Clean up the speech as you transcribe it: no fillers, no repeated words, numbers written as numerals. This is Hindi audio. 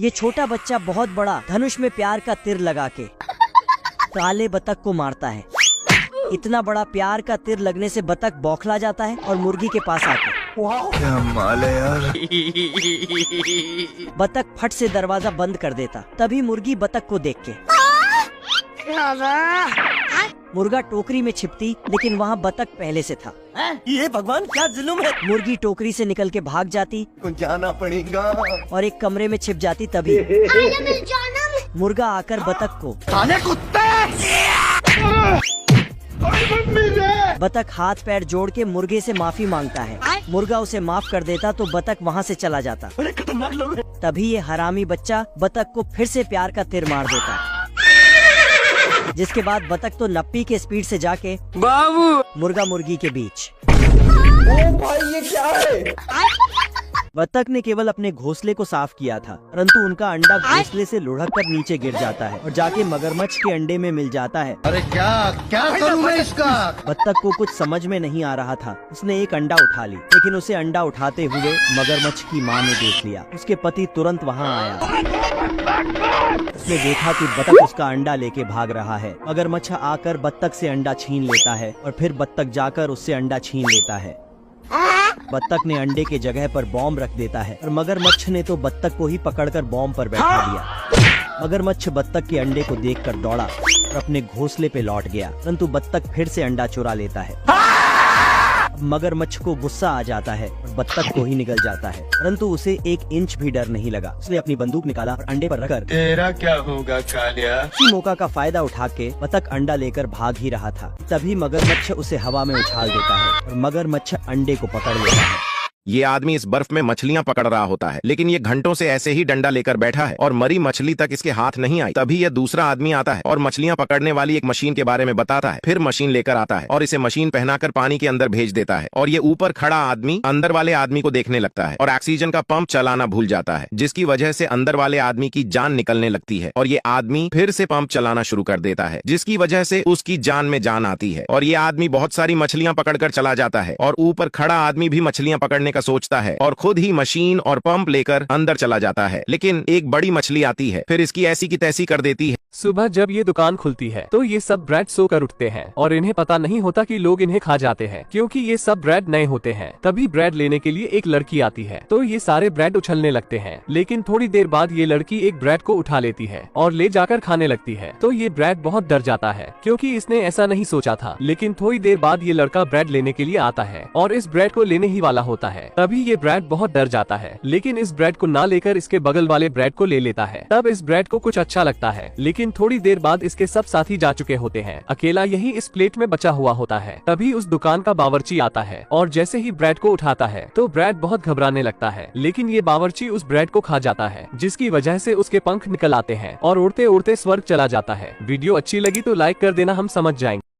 ये छोटा बच्चा बहुत बड़ा धनुष में प्यार का तीर लगा के काले बतख को मारता है। इतना बड़ा प्यार का तीर लगने से बतख बौखला जाता है और मुर्गी के पास आके क्या माल है यार। बतख फट से दरवाजा बंद कर देता। तभी मुर्गी बतख को देख के मुर्गा टोकरी में छिपती, लेकिन वहाँ बतख पहले से था। ये भगवान क्या जुल्म है। मुर्गी टोकरी से निकल के भाग जाती जाना पड़ेगा और एक कमरे में छिप जाती। तभी मुर्गा आकर बतख को बतख हाथ पैर जोड़ के मुर्गे से माफी मांगता है। मुर्गा उसे माफ कर देता तो बतख वहाँ से चला जाता। बड़े खतरनाक लोग हैं। तभी ये हरामी बच्चा बतख को फिर से प्यार का तीर मार देता, जिसके बाद बतख तो नप्पी के स्पीड से जाके बाबू मुर्गा मुर्गी के बीच। ओ भाई ये क्या है। बतख ने केवल अपने घोंसले को साफ किया था, परंतु उनका अंडा घोंसले से लुढ़क कर नीचे गिर जाता है और जाके मगरमच्छ के अंडे में मिल जाता है। अरे क्या क्या करूं मैं इसका। बतख को कुछ समझ में नहीं आ रहा था। उसने एक अंडा उठा ली, लेकिन उसे अंडा उठाते हुए मगरमच्छ की माँ ने देख लिया। उसके पति तुरंत वहाँ आया। उसने देखा कि बतख उसका अंडा लेके भाग रहा है। मगरमच्छ आकर बतख से अंडा छीन लेता है और फिर बतख जाकर उससे अंडा छीन लेता है। बत्तख ने अंडे के जगह पर बॉम्ब रख देता है और मगरमच्छ ने तो बत्तख को ही पकड़कर बॉम्ब पर बैठा दिया। मगरमच्छ बत्तख के अंडे को देखकर दौड़ा और अपने घोंसले पे लौट गया, परंतु बत्तख फिर से अंडा चुरा लेता है। मगरमच्छ को गुस्सा आ जाता है और बत्तख को ही निगल जाता है, परंतु उसे 1 इंच भी डर नहीं लगा। उसने अपनी बंदूक निकाला और अंडे पर रखकर तेरा क्या होगा कालिया। इसी मौका का फायदा उठा के बत्तख अंडा लेकर भाग ही रहा था। तभी मगरमच्छ उसे हवा में उछाल देता है और मगरमच्छ अंडे को पकड़ लेता है। ये आदमी इस बर्फ में मछलियां पकड़ रहा होता है, लेकिन ये घंटों से ऐसे ही डंडा लेकर बैठा है और मरी मछली तक इसके हाथ नहीं आई। तभी यह दूसरा आदमी आता है और मछलियां पकड़ने वाली एक मशीन के बारे में बताता है। फिर मशीन लेकर आता है और इसे मशीन पहनाकर पानी के अंदर भेज देता है और ये ऊपर खड़ा आदमी अंदर वाले आदमी को देखने लगता है और ऑक्सीजन का पंप चलाना भूल जाता है, जिसकी वजह से अंदर वाले आदमी की जान निकलने लगती है और ये आदमी फिर से पंप चलाना शुरू कर देता है, जिसकी वजह से उसकी जान में जान आती है और ये आदमी बहुत सारी मछलियां पकड़कर चला जाता है और ऊपर खड़ा आदमी भी मछलियां पकड़ने का सोचता है और खुद ही मशीन और पंप लेकर अंदर चला जाता है। लेकिन एक बड़ी मछली आती है, फिर इसकी ऐसी की तैसी कर देती है। सुबह जब ये दुकान खुलती है तो ये सब ब्रेड सोकर उठते हैं और इन्हें पता नहीं होता कि लोग इन्हें खा जाते हैं, क्योंकि ये सब ब्रेड नए होते हैं। तभी ब्रेड लेने के लिए एक लड़की आती है तो ये सारे ब्रेड उछलने लगते हैं, लेकिन थोड़ी देर बाद ये लड़की एक ब्रेड को उठा लेती है और ले जाकर खाने लगती है। तो ये ब्रेड बहुत डर जाता है, क्योंकि इसने ऐसा नहीं सोचा था। लेकिन थोड़ी देर बाद ये लड़का ब्रेड लेने के लिए आता है और इस ब्रेड को लेने ही वाला होता है। तभी ये ब्रेड बहुत डर जाता है, लेकिन इस ब्रेड को ना लेकर इसके बगल वाले ब्रेड को ले लेता है। तब इस ब्रेड को कुछ अच्छा लगता है, लेकिन थोड़ी देर बाद इसके सब साथी जा चुके होते हैं। अकेला यही इस प्लेट में बचा हुआ होता है। तभी उस दुकान का बावर्ची आता है और जैसे ही ब्रेड को उठाता है तो ब्रेड बहुत घबराने लगता है, लेकिन ये बावर्ची उस ब्रेड को खा जाता है, जिसकी वजह से उसके पंख निकल आते हैं और उड़ते उड़ते स्वर्ग चला जाता है। वीडियो अच्छी लगी तो लाइक कर देना, हम समझ जाएंगे।